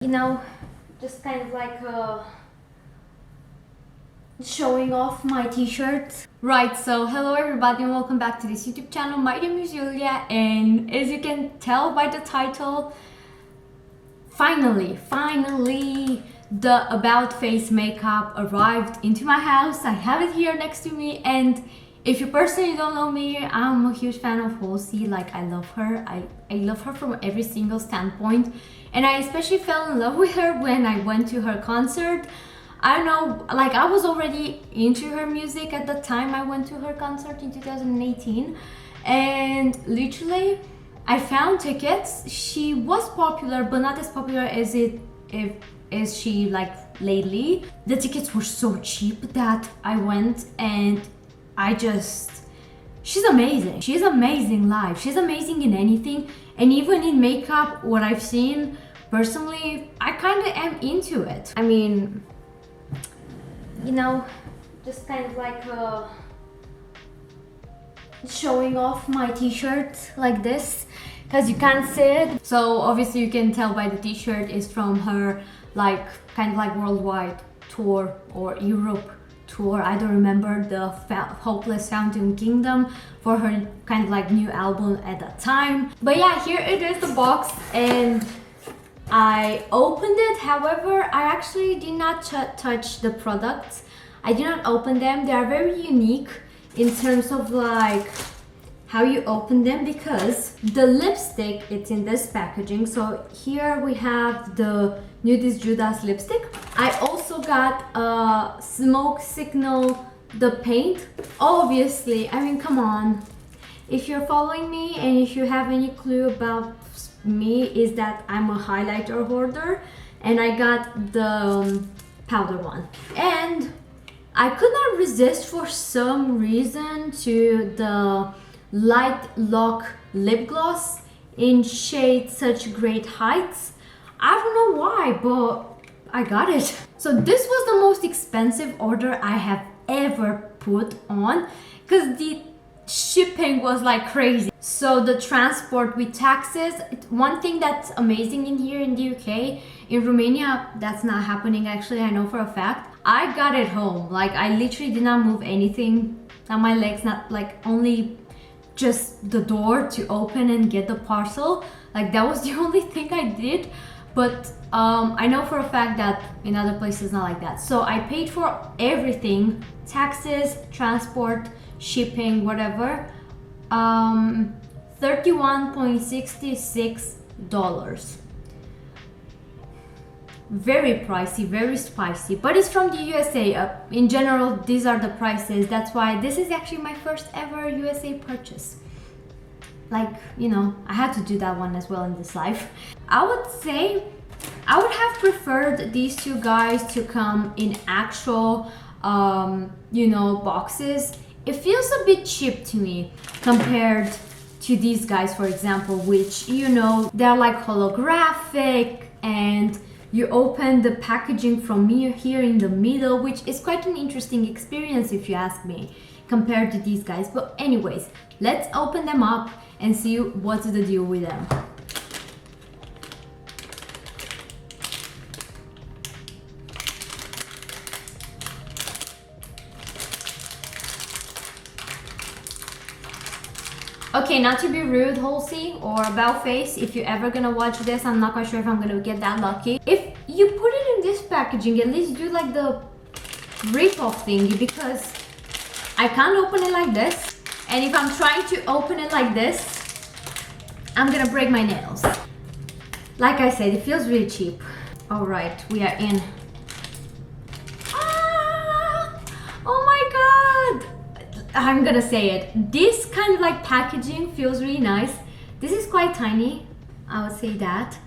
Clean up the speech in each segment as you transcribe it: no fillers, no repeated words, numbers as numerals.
you know, just kind of like showing off my t-shirts. Right, so hello everybody and welcome back to this YouTube channel. My name is Julia, and as you can tell by the title, finally the About Face makeup arrived into my house. I have it here next to me, and if you personally don't know me, I'm a huge fan of Halsey. Like, I love her. I love her from every single standpoint, and I especially fell in love with her when I went to her concert. I don't know, like, I was already into her music at the time I went to her concert in 2018, and literally I found tickets. She was popular, but not as popular as she like lately. The tickets were so cheap that I went, and she's amazing. She's amazing live. She's amazing in anything, and even in makeup, what I've seen personally, I kind of am into it. I mean, you know, just kind of like showing off my t-shirt like this, because you can't see it. So obviously you can tell by the t-shirt is from her like kind of like worldwide tour or Europe tour. I don't remember, the Hopeless Fountain Kingdom, for her kind of like new album at that time. But yeah, here it is, the box, and I opened it. However, I actually did not touch the products. I did not open them. They are very unique in terms of like how you open them, because the lipstick, it's in this packaging. So here we have the Nudist Judas lipstick. I also got Smoke Signal, the paint. Obviously, I mean, come on. If you're following me and if you have any clue about me, is that I'm a highlighter hoarder, and I got the powder one. And I could not resist for some reason to the Light Lock lip gloss in shade Such Great Heights. I don't know why, but I got it. So this was the most expensive order I have ever put on, because the shipping was like crazy. So the transport with taxes, one thing that's amazing in here in the UK, in Romania that's not happening actually, I know for a fact. I got it home. Like, I literally did not move anything on my legs, not like only just the door to open and get the parcel. Like, that was the only thing I did. But I know for a fact that in other places not like that. So I paid for everything, taxes, transport, shipping, whatever, $31.66. Very pricey, very spicy, but it's from the USA. In general, these are the prices. That's why this is actually my first ever USA purchase. Like, you know, I had to do that one as well in this life. I would say I would have preferred these two guys to come in actual you know, boxes. It feels a bit cheap to me compared to these guys, for example, which, you know, they're like holographic, and you open the packaging from here in the middle, which is quite an interesting experience if you ask me, compared to these guys. But anyways, let's open them up and see what's the deal with them. Okay, not to be rude, Halsey or About Face, if you're ever gonna watch this, I'm not quite sure if I'm gonna get that lucky. If you put it in this packaging, at least do like the rip-off thingy, because I can't open it like this. And if I'm trying to open it like this, I'm gonna break my nails. Like I said, it feels really cheap. All right, we are in. Ah! Oh my God! I'm gonna say it. This kind of like packaging feels really nice. This is quite tiny, I would say that.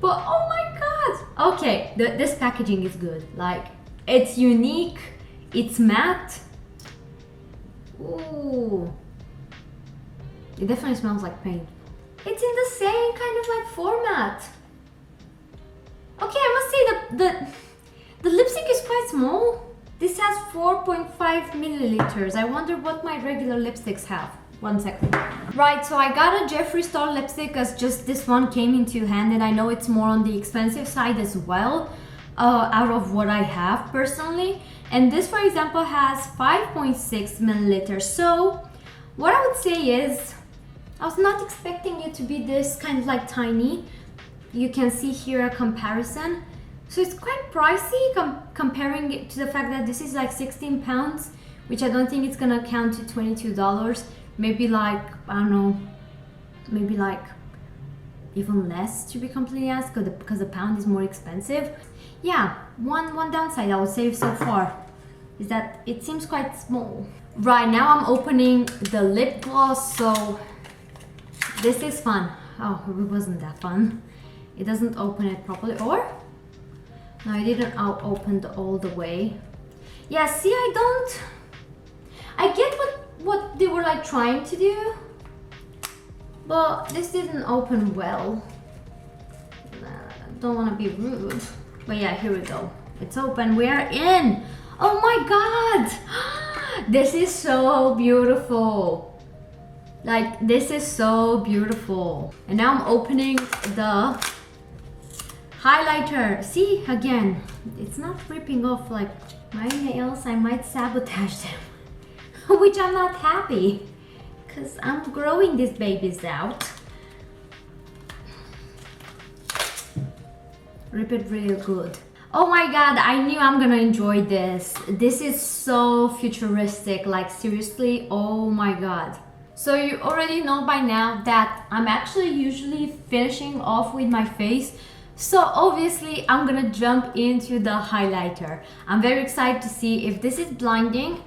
But oh my God! Okay, this packaging is good. Like, it's unique, it's matte. Ooh. It definitely smells like paint. It's in the same kind of like format. Okay, I must say the lipstick is quite small. This has 4.5 milliliters. I wonder what my regular lipsticks have. 1 second. Right, so I got a Jeffree Star lipstick because just this one came into hand, and I know it's more on the expensive side as well, out of what I have personally. And this, for example, has 5.6 milliliters. So what I would say is, I was not expecting it to be this kind of like tiny. You can see here a comparison. So it's quite pricey comparing it to the fact that this is like 16 pounds, which I don't think it's gonna count to $22. Maybe like, I don't know, maybe like even less, to be completely honest, because the pound is more expensive. Yeah, one downside I would say so far is that it seems quite small. Right, now I'm opening the lip gloss, so this is fun. Oh, it wasn't that fun. It doesn't open it properly, or? No, I didn't open all the way. Yeah, see, I get what they were like trying to do, but this didn't open well. Don't want to be rude, but yeah, here we go. It's open. We are in. Oh my god, this is so beautiful. Like, this is so beautiful. And now I'm opening the highlighter. See, again, it's not ripping off like my nails. I might sabotage them. Which I'm not happy, because I'm growing these babies out. Rip it real good. Oh my god, I knew I'm gonna enjoy this. This is so futuristic, like seriously, oh my god. So you already know by now that I'm actually usually finishing off with my face. So obviously I'm gonna jump into the highlighter. I'm very excited to see if this is blinding.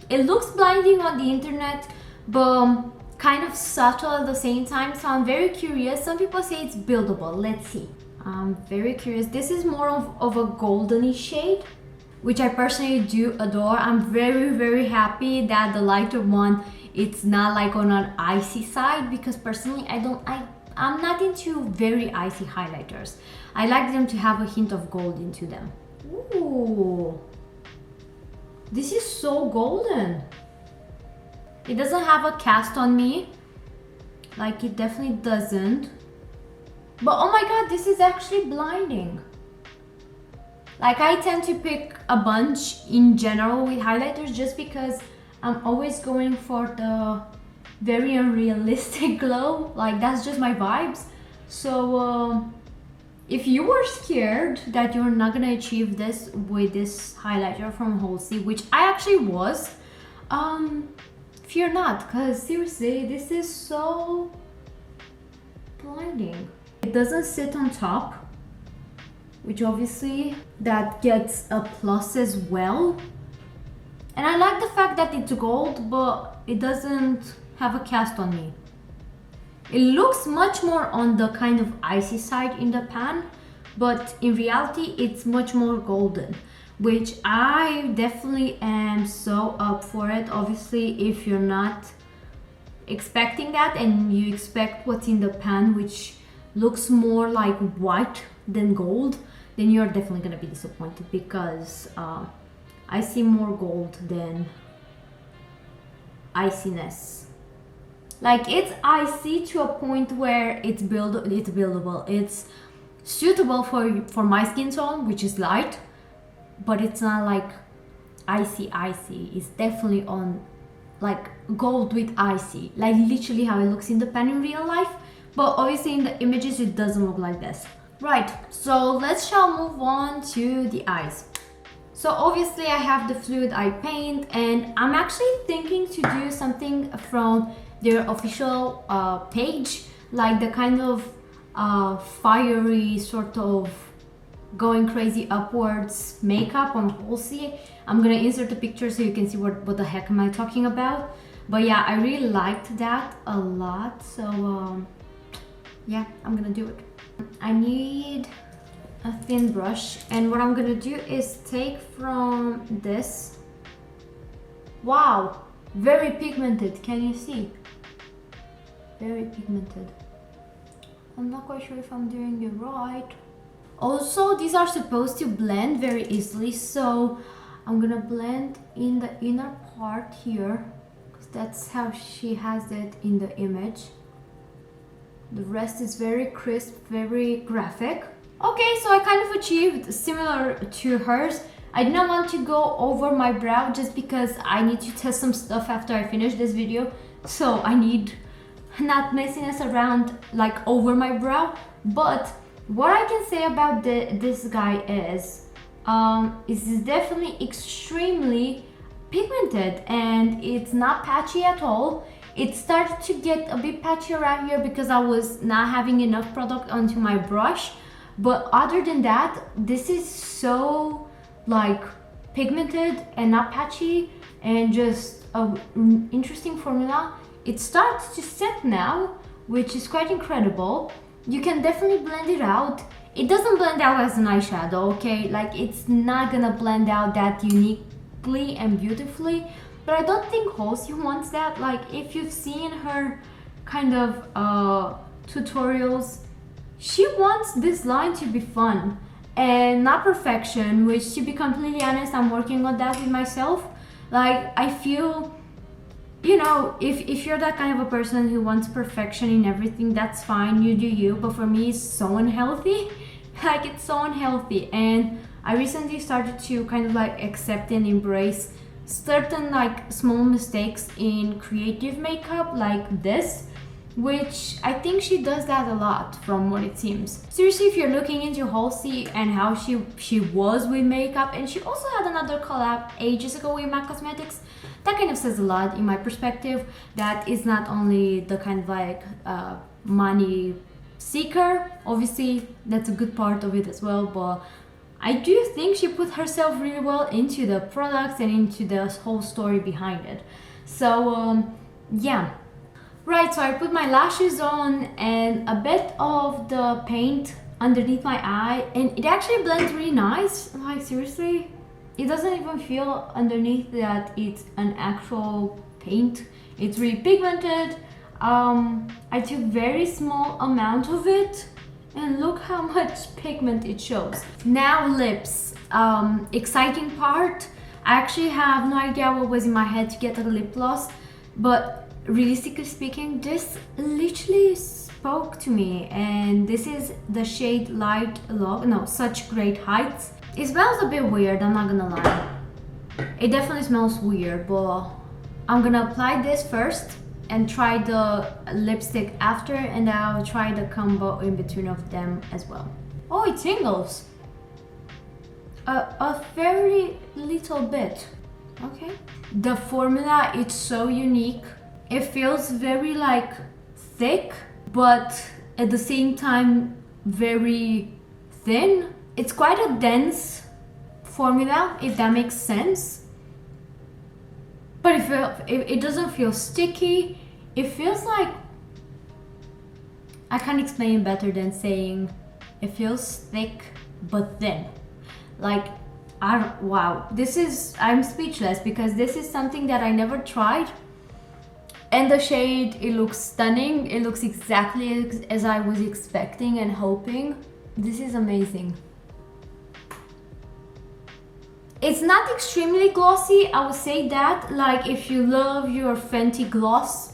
It looks blinding on the internet, but kind of subtle at the same time. So I'm very curious. Some people say it's buildable. Let's see. I'm very curious. This is more of a goldeny shade, which I personally do adore. I'm very happy that the lighter one, it's not like on an icy side, because personally I'm not into very icy highlighters. I like them to have a hint of gold into them. Ooh. This is so golden. It doesn't have a cast on me. Like, it definitely doesn't. But oh my god, this is actually blinding. Like, I tend to pick a bunch in general with highlighters just because I'm always going for the very unrealistic glow. Like, that's just my vibes. So if you were scared that you're not gonna achieve this with this highlighter from Halsey, which I actually was, fear not, because seriously, this is so blinding. It doesn't sit on top, which obviously that gets a plus as well. And I like the fact that it's gold, but it doesn't have a cast on me. It looks much more on the kind of icy side in the pan, but in reality it's much more golden, which I definitely am so up for it. Obviously, if you're not expecting that and you expect what's in the pan, which looks more like white than gold, then you're definitely gonna be disappointed, because I see more gold than iciness. Like, it's icy to a point where it's buildable. It's suitable for my skin tone, which is light, but it's not like icy. It's definitely on like gold with icy, like literally how it looks in the pan in real life. But obviously in the images it doesn't look like this. Right, so shall move on to the eyes. So obviously I have the fluid eye paint, and I'm actually thinking to do something from their official page, like the kind of fiery sort of going crazy upwards makeup on Halsey. I'm gonna insert a picture so you can see what the heck am I talking about. But yeah, I really liked that a lot, so yeah, I'm gonna do it. I need a thin brush, and what I'm gonna do is take from this. Wow, very pigmented, can you see? Very pigmented. I'm not quite sure if I'm doing it right. Also, these are supposed to blend very easily, so I'm gonna blend in the inner part here, because That's how she has it in the image. The rest is very crisp, very graphic. Okay, so I kind of achieved similar to hers. I did not want to go over my brow just because I need to test some stuff after I finish this video. So I need not messiness around like over my brow. But what I can say about this guy is definitely extremely pigmented and it's not patchy at all. It started to get a bit patchy around here because I was not having enough product onto my brush. But other than that, this is so like pigmented and not patchy and just an interesting formula. It starts to set now, which is quite incredible. You can definitely blend it out. It doesn't blend out as an eyeshadow, okay? Like it's not gonna blend out that uniquely and beautifully, but I don't think Halsey wants that. Like if you've seen her kind of tutorials, she wants this line to be fun and not perfection, which to be completely honest, I'm working on that with myself. Like I feel, you know, if you're that kind of a person who wants perfection in everything, that's fine, you do you, but for me it's so unhealthy. Like it's so unhealthy, and I recently started to kind of like accept and embrace certain like small mistakes in creative makeup like this, which I think she does that a lot from what it seems. Seriously, if you're looking into Halsey and how she was with makeup, and she also had another collab ages ago with MAC Cosmetics, that kind of says a lot in my perspective. That is not only the kind of like money seeker, obviously that's a good part of it as well, but I do think she put herself really well into the products and into the whole story behind it. So yeah. Right, so I put my lashes on and a bit of the paint underneath my eye, and it actually blends really nice. Like seriously, it doesn't even feel underneath that it's an actual paint. It's really pigmented. I took very small amount of it and look how much pigment it shows. Now lips, exciting part. I actually have no idea what was in my head to get a lip gloss, but realistically speaking, this literally spoke to me, and this is the shade Light Love. No, Such Great Heights. It smells a bit weird, I'm not gonna lie. It definitely smells weird, but I'm gonna apply this first and try the lipstick after, and then I'll try the combo in between of them as well. Oh, it tingles. A very little bit. Okay. The formula, it's so unique. It feels very like thick, but at the same time very thin. It's quite a dense formula, if that makes sense. But it doesn't feel sticky. It feels like, I can't explain it better than saying it feels thick but thin. Like, wow, I'm speechless because this is something that I never tried. And the shade, it looks stunning. It looks exactly as I was expecting and hoping. This is amazing. It's not extremely glossy, I would say that. Like if you love your Fenty gloss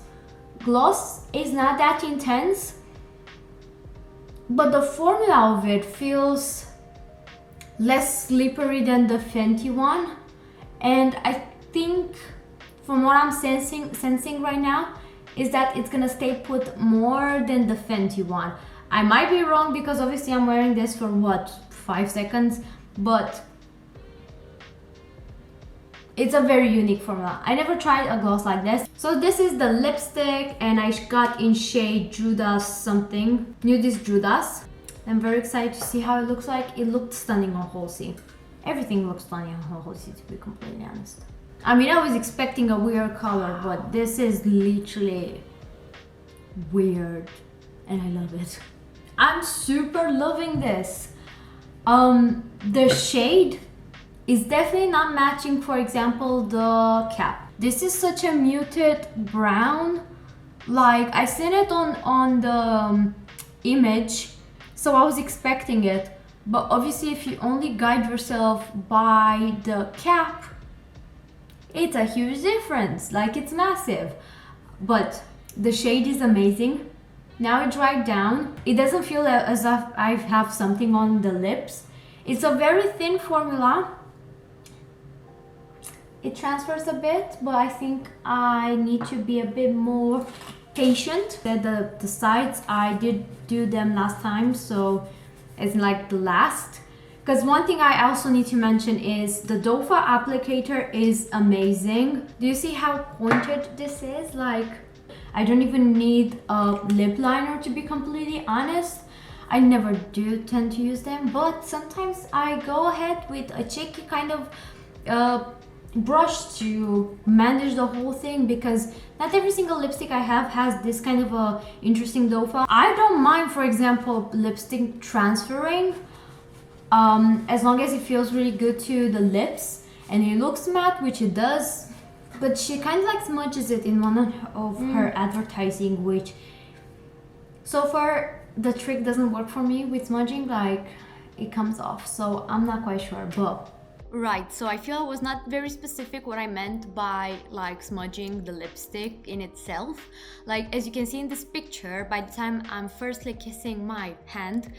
is not that intense. But the formula of it feels less slippery than the Fenty one. And I think, from what I'm sensing right now, is that it's gonna stay put more than the Fenty one. I might be wrong because obviously I'm wearing this for what, 5 seconds, but it's a very unique formula. I never tried a gloss like this. So this is the lipstick, and I got in shade Judas something, Nudist Judas. I'm very excited to see how it looks like. It looked stunning on Halsey. Everything looks stunning on Halsey, to be completely honest. I mean, I was expecting a weird color, but this is literally weird, and I love it. I'm super loving this. The shade is definitely not matching, for example, the cap. This is such a muted brown. Like, I seen it on the image, so I was expecting it. But obviously, if you only guide yourself by the cap, It's a huge difference, like it's massive. But the shade is amazing. Now it dried down. It doesn't feel as if I have something on the lips. It's a very thin formula. It transfers a bit, but I think I need to be a bit more patient. The sides, I did do them last time, so it's like the last. Because one thing I also need to mention is the dofa applicator is amazing. Do you see how pointed this is? Like, I don't even need a lip liner, to be completely honest. I never do tend to use them, but sometimes I go ahead with a cheeky kind of brush to manage the whole thing, because not every single lipstick I have has this kind of a interesting dofa. I don't mind, for example, lipstick transferring as long as it feels really good to the lips and it looks matte, which it does. But she kind of like smudges it in one of her advertising, which so far the trick doesn't work for me with smudging. Like, it comes off, so I'm not quite sure. But right, so I feel I was not very specific what I meant by like smudging the lipstick in itself. Like, as you can see in this picture, by the time I'm firstly kissing my hand,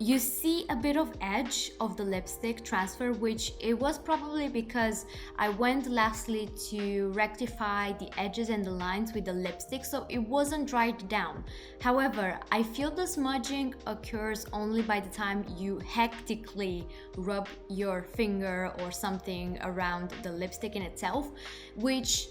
you see a bit of edge of the lipstick transfer, which it was probably because I went lastly to rectify the edges and the lines with the lipstick, so it wasn't dried down. However, I feel the smudging occurs only by the time you hectically rub your finger or something around the lipstick in itself, which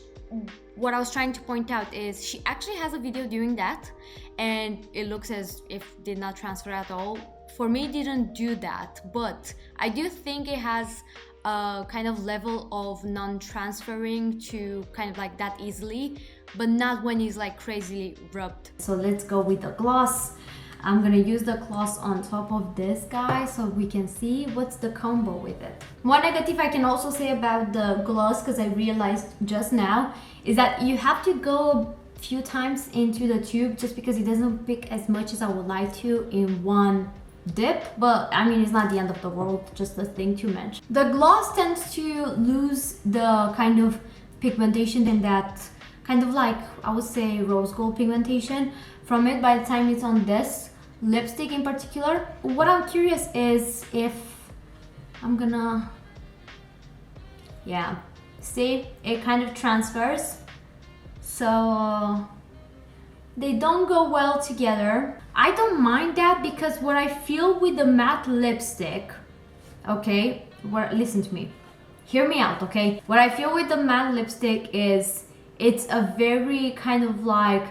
what I was trying to point out is she actually has a video doing that and it looks as if it did not transfer at all. For me, it didn't do that, but I do think it has a kind of level of non-transferring to kind of like that easily, but not when it's like crazily rubbed. So let's go with the gloss. I'm gonna use the gloss on top of this guy so we can see what's the combo with it. One negative I can also say about the gloss, because I realized just now, is that you have to go a few times into the tube just because it doesn't pick as much as I would like to in one dip. But I mean, it's not the end of the world, just a thing to mention. The gloss tends to lose the kind of pigmentation and that kind of like, I would say, rose gold pigmentation from it by the time it's on this lipstick in particular. What I'm curious is if I'm gonna, yeah, see, it kind of transfers, so they don't go well together. I don't mind that, because what I feel with the matte lipstick, okay, listen to me, hear me out, okay? What I feel with the matte lipstick is it's a very kind of like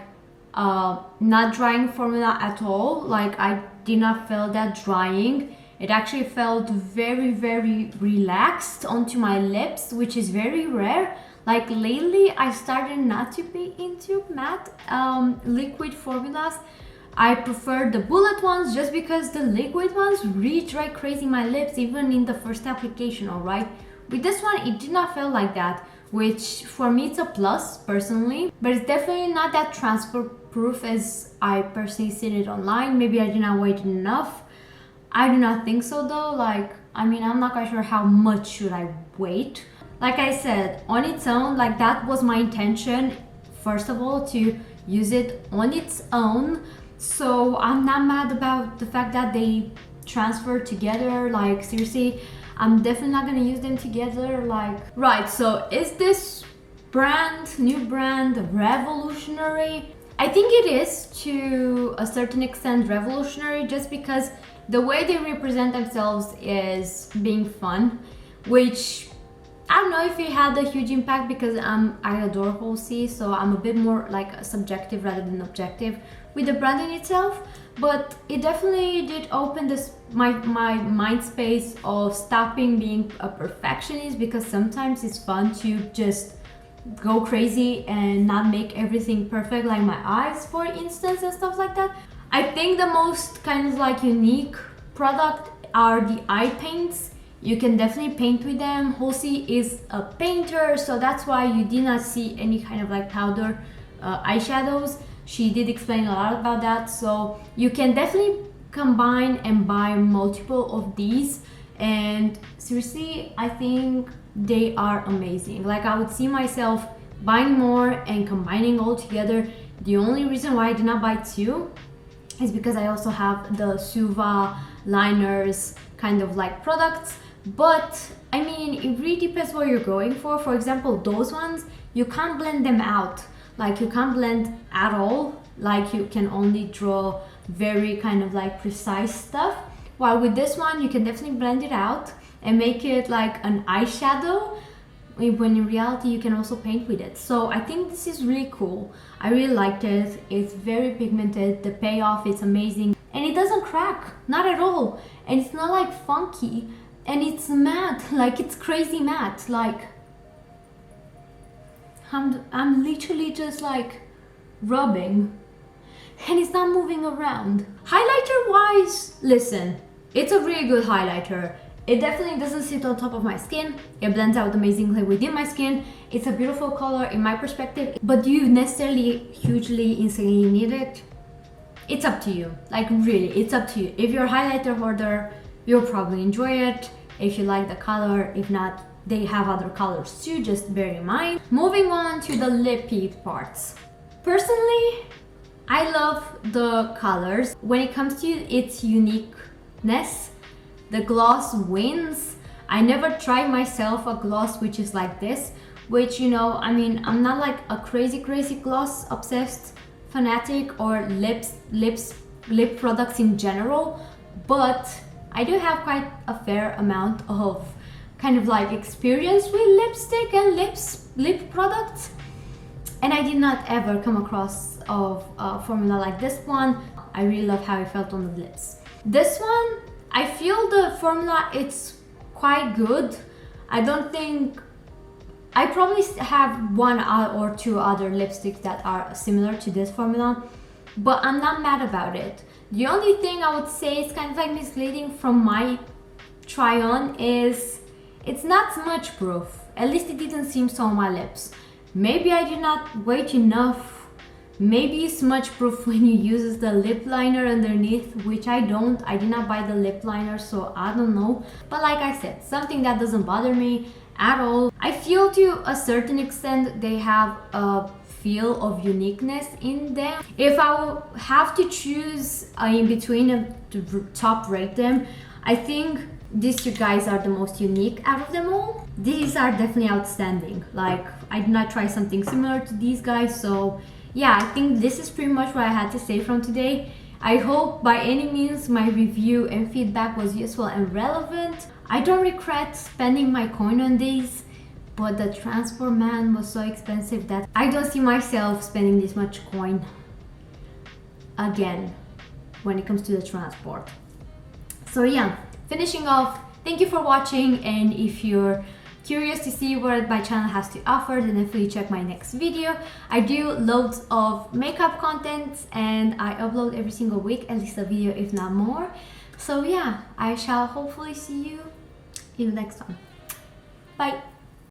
not drying formula at all. Like, I did not feel that drying. It actually felt very, very relaxed onto my lips, which is very rare. Like, lately I started not to be into matte liquid formulas. I prefer the bullet ones just because the liquid ones really dry crazy my lips even in the first application, alright? With this one, it did not feel like that, which for me it's a plus personally, but it's definitely not that transfer proof as I personally seen it online. Maybe I did not wait enough. I do not think so though. Like, I mean, I'm not quite sure how much should I wait. Like I said, on its own, like that was my intention, first of all, to use it on its own. So I'm not mad about the fact that they transfer together. Like, seriously, I'm definitely not gonna use them together. Like, right, so is this new brand revolutionary? I think it is to a certain extent revolutionary, just because the way they represent themselves is being fun, which I don't know if it had a huge impact, because I adore Halsey, so I'm a bit more like subjective rather than objective with the brand in itself. But it definitely did open my mind space of stopping being a perfectionist, because sometimes it's fun to just go crazy and not make everything perfect, like my eyes for instance and stuff like that. I think the most kind of like unique product are the eye paints. You can definitely paint with them. Halsey is a painter, so that's why you did not see any kind of like powder eyeshadows. She did explain a lot about that, so you can definitely combine and buy multiple of these. And seriously, I think they are amazing. Like, I would see myself buying more and combining all together. The only reason why I did not buy two is because I also have the Suva liners kind of like products. But I mean, it really depends what you're going for. For example, those ones, you can't blend them out. Like, you can't blend at all. Like, you can only draw very kind of like precise stuff. While with this one, you can definitely blend it out and make it like an eyeshadow, when in reality you can also paint with it. So I think this is really cool. I really liked it. It's very pigmented. The payoff is amazing. And it doesn't crack, not at all. And it's not like funky. And it's matte, like it's crazy matte. Like, I'm literally just like rubbing and it's not moving around. Highlighter wise, listen, it's a really good highlighter. It definitely doesn't sit on top of my skin. It blends out amazingly within my skin. It's a beautiful color in my perspective, but do you necessarily hugely insanely need it? It's up to you. Like, really, it's up to you. If you're a highlighter hoarder, you'll probably enjoy it. If you like the color, if not, they have other colors too, just bear in mind. Moving on to the lippy parts. Personally, I love the colors. When it comes to its uniqueness, the gloss wins. I never tried myself a gloss which is like this, which, you know, I mean, I'm not like a crazy gloss obsessed fanatic or lip products in general, but I do have quite a fair amount of kind of like experience with lipstick and lip products, and I did not ever come across of a formula like this one. I really love how it felt on the lips. This one, I feel the formula, it's quite good. I don't think, I probably have one or two other lipsticks that are similar to this formula, but I'm not mad about it. The only thing I would say is kind of like misleading from my try on is it's not smudge proof. At least it didn't seem so on my lips. Maybe I did not wait enough. Maybe smudge proof when you use the lip liner underneath, which I don't. I did not buy the lip liner, so I don't know. But like I said, something that doesn't bother me at all. I feel to a certain extent they have a feel of uniqueness in them. If I will have to choose in between and to top rate them, I think these two guys are the most unique out of them all. These are definitely outstanding. Like, I did not try something similar to these guys, so yeah, I think this is pretty much what I had to say from today. I hope by any means my review and feedback was useful and relevant. I don't regret spending my coin on these, but the transport, man, was so expensive that I don't see myself spending this much coin again when it comes to the transport. So yeah, finishing off, thank you for watching, and if you're curious to see what my channel has to offer, then definitely check my next video. I do loads of makeup content and I upload every single week, at least a video if not more. So yeah, I shall hopefully see you in the next one. Bye!